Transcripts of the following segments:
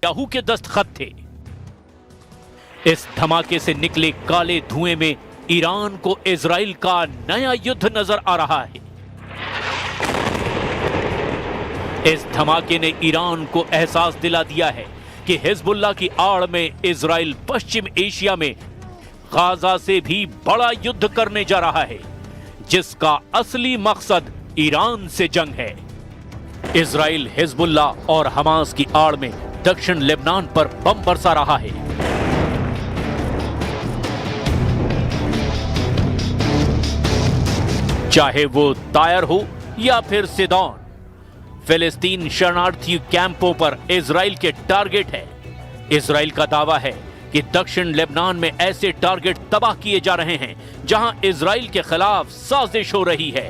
Netanyahu के दस्तखत थे। इस धमाके से निकले काले धुएं में ईरान को इजराइल का नया युद्ध नजर आ रहा है। इस धमाके ने ईरान को एहसास दिला दिया है कि हिजबुल्लाह की आड़ में इजराइल पश्चिम एशिया में गाजा से भी बड़ा युद्ध करने जा रहा है, जिसका असली मकसद ईरान से जंग है। इजराइल हिजबुल्लाह और हमास की आड़ में दक्षिण लेबनान पर बम बरसा रहा है। चाहे वो तायर हो या फिर सिदोन, फिलिस्तीन शरणार्थी कैंपों पर इजराइल के टारगेट है। इजराइल का दावा है कि दक्षिण लेबनान में ऐसे टारगेट तबाह किए जा रहे हैं जहां इजराइल के खिलाफ साजिश हो रही है।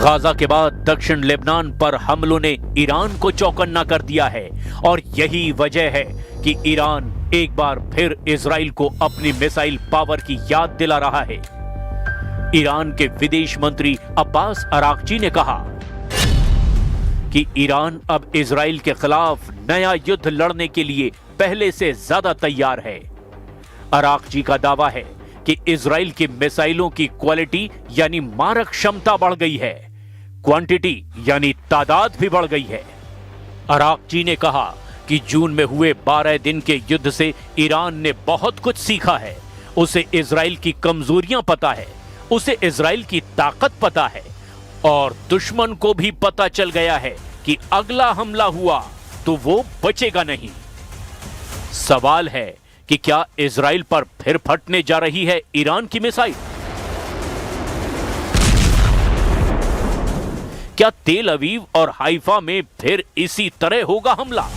गाजा के बाद दक्षिण लेबनान पर हमलों ने ईरान को चौकन्ना कर दिया है और यही वजह है कि ईरान एक बार फिर इजराइल को अपनी मिसाइल पावर की याद दिला रहा है। ईरान के विदेश मंत्री अब्बास अरागची ने कहा कि ईरान अब इजराइल के खिलाफ नया युद्ध लड़ने के लिए पहले से ज्यादा तैयार है। अरागची का दावा है कि इजराइल की मिसाइलों की क्वालिटी यानी मारक क्षमता बढ़ गई है, क्वांटिटी यानी तादाद भी बढ़ गई है। अरागची ने कहा कि जून में हुए 12 दिन के युद्ध से ईरान ने बहुत कुछ सीखा है। उसे इजराइल की कमजोरियां पता है, उसे इजराइल की ताकत पता है और दुश्मन को भी पता चल गया है कि अगला हमला हुआ तो वो बचेगा नहीं। सवाल है कि क्या इजराइल पर फिर फटने जा रही है ईरान की मिसाइल? क्या तेल अवीव और हाइफा में फिर इसी तरह होगा हमला?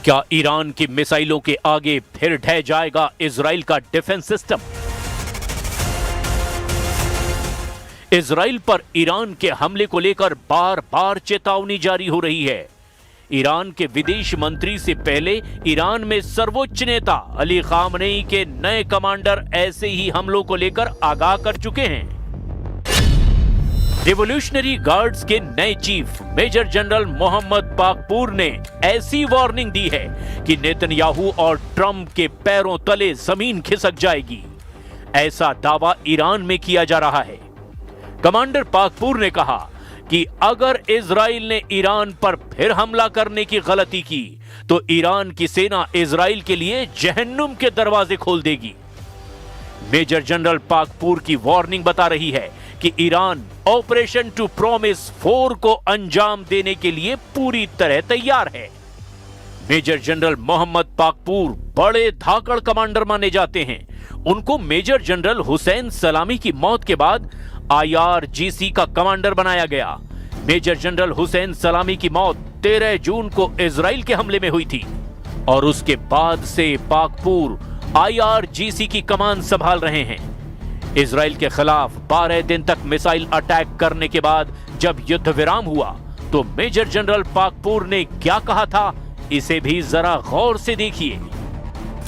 क्या ईरान की मिसाइलों के आगे फिर ढह जाएगा इजराइल का डिफेंस सिस्टम? इजराइल पर ईरान के हमले को लेकर बार बार चेतावनी जारी हो रही है। ईरान के विदेश मंत्री से पहले ईरान में सर्वोच्च नेता अली खामनेई के नए कमांडर ऐसे ही हमलों को लेकर आगाह कर चुके हैं। रिवॉल्यूशनरी गार्ड्स के नए chief major general Mohammad Pakpour ने ऐसी वार्निंग दी है कि नेतन्याहू और ट्रंप के पैरों तले जमीन खिसक जाएगी। ऐसा दावा ईरान में किया जा रहा है। कमांडर पाकपूर ने कहा कि अगर इजराइल ने ईरान पर फिर हमला करने की गलती की तो ईरान की सेना इजराइल के लिए जहन्नुम के दरवाजे खोल देगी। मेजर जनरल पाकपूर की वार्निंग बता रही है कि ईरान ऑपरेशन टू प्रॉमिस 4 को अंजाम देने के लिए पूरी तरह तैयार है। मेजर जनरल मोहम्मद पाकपूर बड़े धाकड़ कमांडर माने जाते हैं। उनको मेजर जनरल हुसैन सलामी की मौत के बाद IRGC का कमांडर बनाया गया। मेजर जनरल हुसैन सलामी की मौत 13 जून को इजराइल के हमले में हुई थी और उसके बाद से पाकपूर IRGC की कमान संभाल रहे हैं। इजराइल के खिलाफ 12 दिन तक मिसाइल अटैक करने के बाद जब युद्ध विराम हुआ तो मेजर जनरल पाकपूर ने क्या कहा था, इसे भी जरा गौर से देखिए।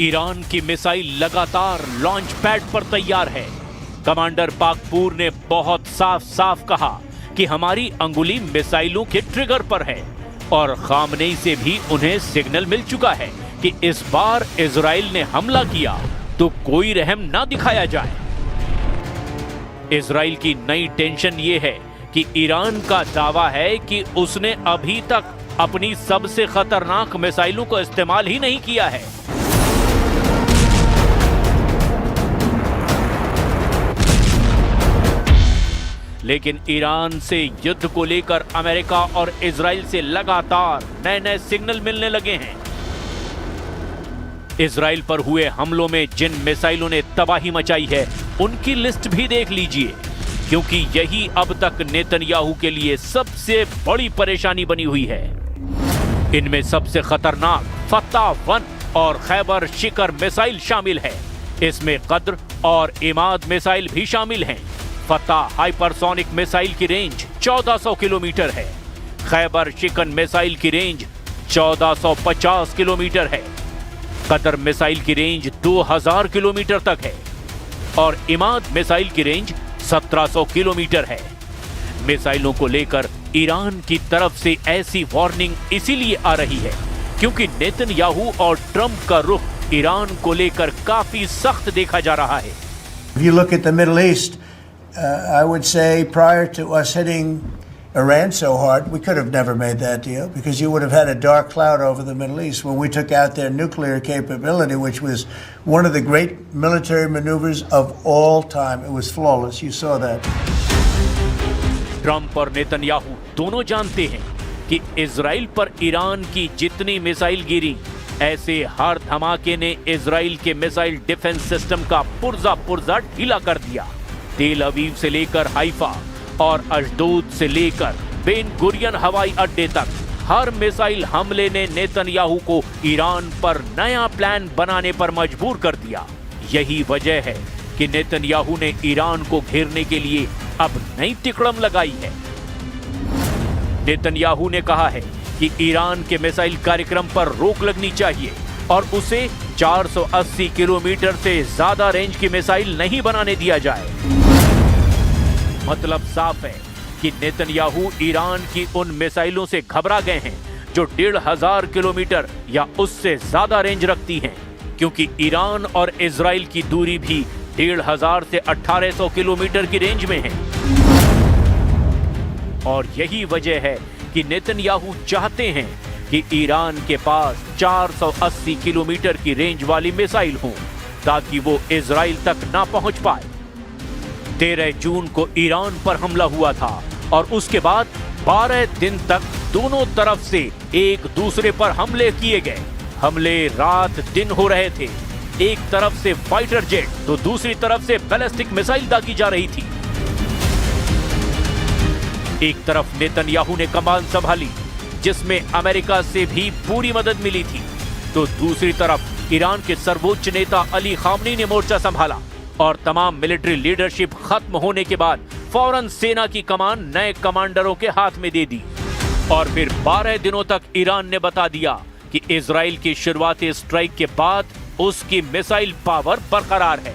ईरान की मिसाइल लगातार लॉन्च पैड पर तैयार है। कमांडर पाकपूर ने बहुत साफ साफ कहा कि हमारी अंगुली मिसाइलों के ट्रिगर पर है और खामनेई से भी उन्हें सिग्नल मिल चुका है कि इस बार इजराइल ने हमला किया तो कोई रहम ना दिखाया जाए। इजराइल की नई टेंशन ये है कि ईरान का दावा है कि उसने अभी तक अपनी सबसे खतरनाक मिसाइलों को इस्तेमाल ही नहीं किया है। लेकिन ईरान से युद्ध को लेकर अमेरिका और इजराइल से लगातार नए नए सिग्नल मिलने लगे हैं। इजराइल पर हुए हमलों में जिन मिसाइलों ने तबाही मचाई है उनकी लिस्ट भी देख लीजिए, क्योंकि यही अब तक नेतन्याहू के लिए सबसे बड़ी परेशानी बनी हुई है। इनमें सबसे खतरनाक फतह 1 और खैबर शिकर मिसाइल शामिल है। इसमें कद्र और इमाद मिसाइल भी शामिल हैं। फतह हाइपरसोनिक मिसाइल की रेंज 1400 किलोमीटर है। खैबर शिकन मिसाइल की रेंज 1450 किलोमीटर है। कतर मिसाइल की रेंज 2000 किलोमीटर तक है और इमाद मिसाइल की रेंज 1700 किलोमीटर है। मिसाइलों को लेकर ईरान की तरफ से ऐसी वार्निंग इसीलिए आ रही है क्योंकि नेतन्याहू और ट्रंप का रुख ईरान को लेकर काफी सख्त देखा जा रहा है। If you look at the Middle East, I would say prior to us hitting Iran so hard, we could have never made that deal because you would have had a dark cloud over the Middle East when we took out their nuclear capability, which was one of the great military maneuvers of all time. It was flawless. You saw that. Trump और Netanyahu दोनों जानते हैं कि Israel पर Iran की जितनी missile गिरी, ऐसे हर धमाके ने इजराइल के मिसाइल डिफेंस सिस्टम का पुर्जा ढीला कर दिया। तेल अवीव से लेकर हाइफा और अशदोद से लेकर बेन गुरियन हवाई अड्डे तक हर मिसाइल हमले ने नेतन्याहू को ईरान पर नया प्लान बनाने पर मजबूर कर दिया। यही वजह है कि नेतन्याहू ने ईरान को घेरने के लिए अब नई तिकड़म लगाई है। नेतन्याहू ने कहा है कि ईरान के मिसाइल कार्यक्रम पर रोक लगनी चाहिए और उसे 480 किलोमीटर से ज्यादा रेंज की मिसाइल नहीं बनाने दिया जाए। मतलब साफ है कि नेतन्याहू ईरान की उन मिसाइलों से घबरा गए हैं जो 1500 किलोमीटर या उससे ज्यादा रेंज रखती हैं, क्योंकि ईरान और इजराइल की दूरी भी 1500 से 1800 किलोमीटर की रेंज में है। और यही वजह है कि नेतन्याहू चाहते हैं कि ईरान के पास 480 किलोमीटर की रेंज वाली मिसाइल हो ताकि वो इजराइल तक ना पहुंच पाए। 13 जून को ईरान पर हमला हुआ था और उसके बाद 12 दिन तक दोनों तरफ से एक दूसरे पर हमले किए गए। हमले रात दिन हो रहे थे। एक तरफ से फाइटर जेट तो दूसरी तरफ से बैलिस्टिक मिसाइल दागी जा रही थी। एक तरफ नेतन्याहू ने कमान संभाली जिसमें अमेरिका से भी पूरी मदद मिली थी, तो दूसरी तरफ ईरान के सर्वोच्च नेता अली खामनी ने मोर्चा संभाला और तमाम मिलिट्री लीडरशिप खत्म होने के बाद फौरन सेना की कमान नए कमांडरों के हाथ में दे दी। और फिर 12 दिनों तक ईरान ने बता दिया कि इजराइल की शुरुआती स्ट्राइक के बाद उसकी मिसाइल पावर बरकरार है।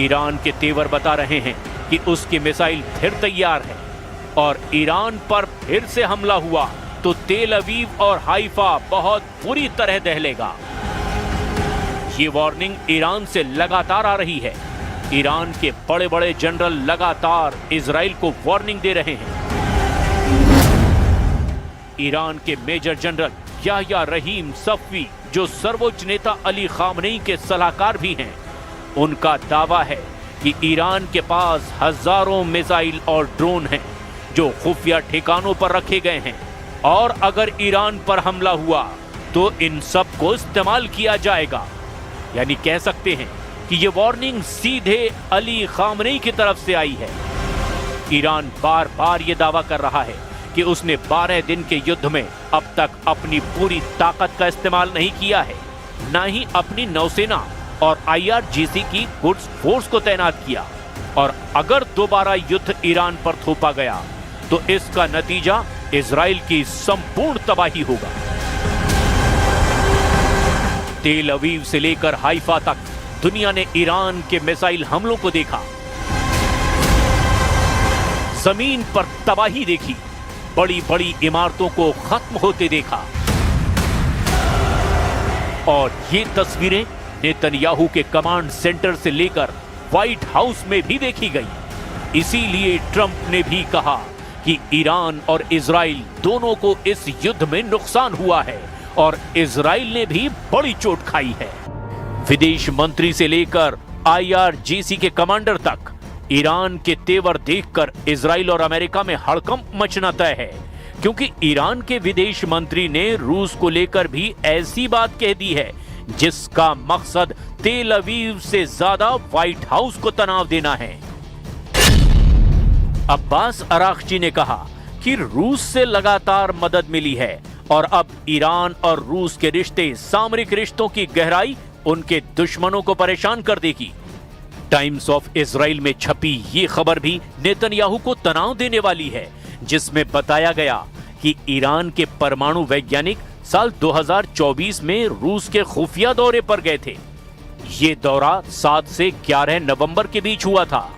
ईरान के तेवर बता रहे हैं कि उसकी मिसाइल फिर तैयार है और ईरान पर फिर से हमला हुआ तो तेल अवीव और हाइफा बहुत बुरी तरह दहलेगा। ये वार्निंग ईरान से लगातार आ रही है। ईरान के बड़े बड़े जनरल लगातार इजराइल को वार्निंग दे रहे हैं। ईरान के मेजर जनरल याह्या रहीम सफ़वी, जो सर्वोच्च नेता अली खामनेई के सलाहकार भी हैं, उनका दावा है कि ईरान के पास हजारों मिसाइल और ड्रोन हैं जो खुफिया ठिकानों पर रखे गए हैं और अगर ईरान पर हमला हुआ तो इन सब को इस्तेमाल किया जाएगा। यानी कह सकते हैं कि ये वार्निंग सीधे अली खामनेई की तरफ से आई है। ईरान बार बार ये दावा कर रहा है कि उसने 12 दिन के युद्ध में अब तक अपनी पूरी ताकत का इस्तेमाल नहीं किया है, ना ही अपनी नौसेना और IRGC की गुड्स फोर्स को तैनात किया। और अगर दोबारा युद्ध ईरान पर थोपा गया तो इसका नतीजा इजराइल की संपूर्ण तबाही होगा। तेल अवीव से लेकर हाइफा तक दुनिया ने ईरान के मिसाइल हमलों को देखा, जमीन पर तबाही देखी, बड़ी बड़ी इमारतों को खत्म होते देखा। और ये तस्वीरें नेतन्याहू के कमांड सेंटर से लेकर व्हाइट हाउस में भी देखी गई। इसीलिए ट्रंप ने भी कहा कि ईरान और इजराइल दोनों को इस युद्ध में नुकसान हुआ है और इजराइल ने भी बड़ी चोट खाई है। विदेश मंत्री से लेकर IRGC के कमांडर तक ईरान के तेवर देखकर इजराइल और अमेरिका में हड़कंप मचना तय है, क्योंकि ईरान के विदेश मंत्री ने रूस को लेकर भी ऐसी बात कह दी है जिसका मकसद तेल अवीव से ज्यादा व्हाइट हाउस को तनाव देना है। अब्बास अरागची ने कहा कि रूस से लगातार मदद मिली है और अब ईरान और रूस के रिश्ते, सामरिक रिश्तों की गहराई उनके दुश्मनों को परेशान कर देगी। टाइम्स ऑफ इजराइल में छपी ये खबर भी नेतन्याहू को तनाव देने वाली है, जिसमें बताया गया कि ईरान के परमाणु वैज्ञानिक साल 2024 में रूस के खुफिया दौरे पर गए थे। ये दौरा 7 से 11 नवंबर के बीच हुआ था।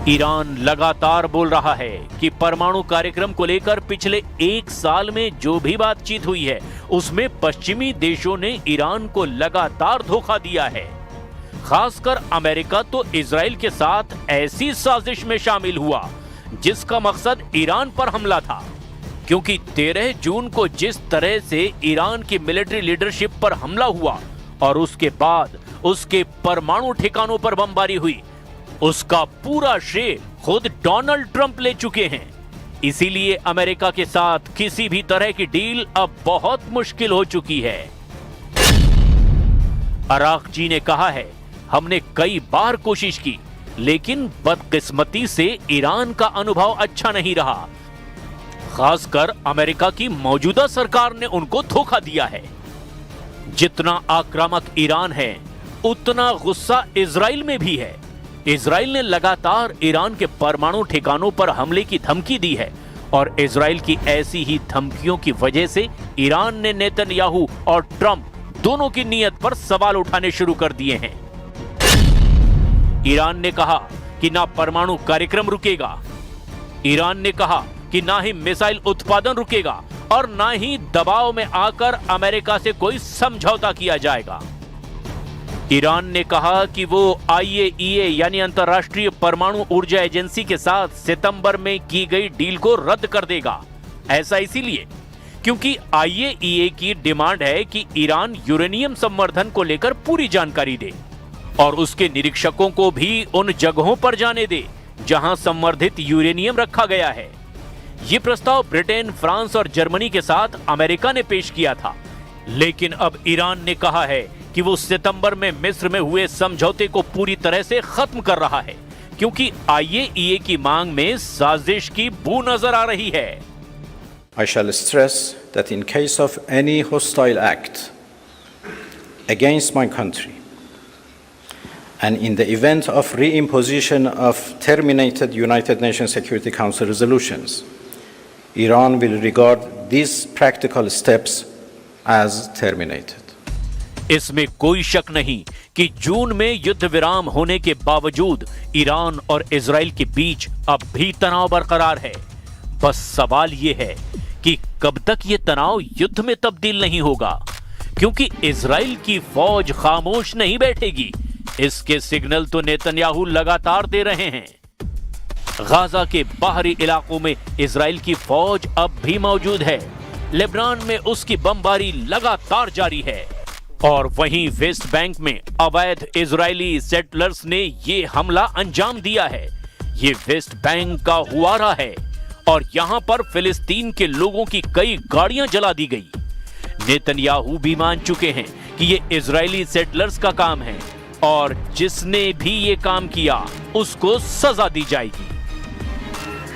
ईरान लगातार बोल रहा है कि परमाणु कार्यक्रम को लेकर पिछले 1 साल में जो भी बातचीत हुई है उसमें पश्चिमी देशों ने ईरान को लगातार धोखा दिया है। खासकर अमेरिका तो इजराइल के साथ ऐसी साजिश में शामिल हुआ जिसका मकसद ईरान पर हमला था, क्योंकि 13 जून को जिस तरह से ईरान की मिलिट्री लीडरशिप पर हमला हुआ और उसके बाद उसके परमाणु ठिकानों पर बमबारी हुई, उसका पूरा श्रेय खुद डोनाल्ड ट्रंप ले चुके हैं। इसीलिए अमेरिका के साथ किसी भी तरह की डील अब बहुत मुश्किल हो चुकी है। अरागची ने कहा है, हमने कई बार कोशिश की, लेकिन बदकिस्मती से ईरान का अनुभव अच्छा नहीं रहा। खासकर अमेरिका की मौजूदा सरकार ने उनको धोखा दिया है। जितना आक्रामक ईरान है, उतना गुस्सा इजराइल में भी है। इजराइल ने लगातार ईरान के परमाणु ठिकानों पर हमले की धमकी दी है और इजराइल की ऐसी ही धमकियों की वजह से ईरान ने नेतन्याहू और ट्रंप दोनों की नीयत पर सवाल उठाने शुरू कर दिए हैं। ईरान ने कहा कि ना परमाणु कार्यक्रम रुकेगा, ईरान ने कहा कि ना ही मिसाइल उत्पादन रुकेगा और ना ही दबाव में आकर अमेरिका से कोई समझौता किया जाएगा। ईरान ने कहा कि वो IAEA यानी अंतर्राष्ट्रीय परमाणु ऊर्जा एजेंसी के साथ सितंबर में की गई डील को रद्द कर देगा। ऐसा इसीलिए क्योंकि IAEA की डिमांड है कि ईरान यूरेनियम संवर्धन को लेकर पूरी जानकारी दे और उसके निरीक्षकों को भी उन जगहों पर जाने दे जहां संवर्धित यूरेनियम रखा गया है। ये प्रस्ताव ब्रिटेन, फ्रांस और जर्मनी के साथ अमेरिका ने पेश किया था, लेकिन अब ईरान ने कहा है कि वो सितंबर में मिस्र में हुए समझौते को पूरी तरह से खत्म कर रहा है, क्योंकि IAEA की मांग में साजिश की बू नजर आ रही है। I shall stress that in case of any hostile act against my country and in the event of reimposition of terminated United Nations Security Council resolutions, Iran will regard these practical steps as terminated. इसमें कोई शक नहीं कि जून में युद्ध विराम होने के बावजूद ईरान और इजराइल के बीच अब भी तनाव बरकरार है। बस सवाल यह है कि कब तक ये तनाव युद्ध में तब्दील नहीं होगा, क्योंकि इजराइल की फौज खामोश नहीं बैठेगी। इसके सिग्नल तो नेतन्याहू लगातार दे रहे हैं। गाजा के बाहरी इलाकों में इजराइल की फौज अब भी मौजूद है। लेबनान में उसकी बमबारी लगातार जारी है और वहीं वेस्ट बैंक में अवैध इजरायली सेटलर्स ने ये हमला अंजाम दिया है। ये वेस्ट बैंक का हुआरा है और यहां पर फिलिस्तीन के लोगों की कई गाड़ियां जला दी गई। नेतन्याहू भी मान चुके हैं कि ये इजरायली सेटलर्स का काम है और जिसने भी ये काम किया उसको सजा दी जाएगी।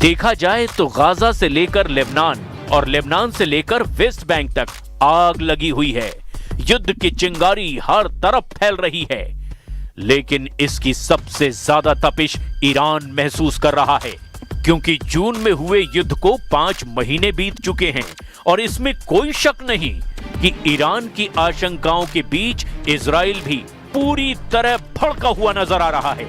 देखा जाए तो गाजा से लेकर लेबनान और लेबनान से लेकर वेस्ट बैंक तक आग लगी हुई है। युद्ध की चिंगारी हर तरफ फैल रही है, लेकिन इसकी सबसे ज्यादा तपिश ईरान महसूस कर रहा है, क्योंकि जून में हुए युद्ध को 5 महीने बीत चुके हैं और इसमें कोई शक नहीं कि ईरान की आशंकाओं के बीच इजराइल भी पूरी तरह भड़का हुआ नजर आ रहा है।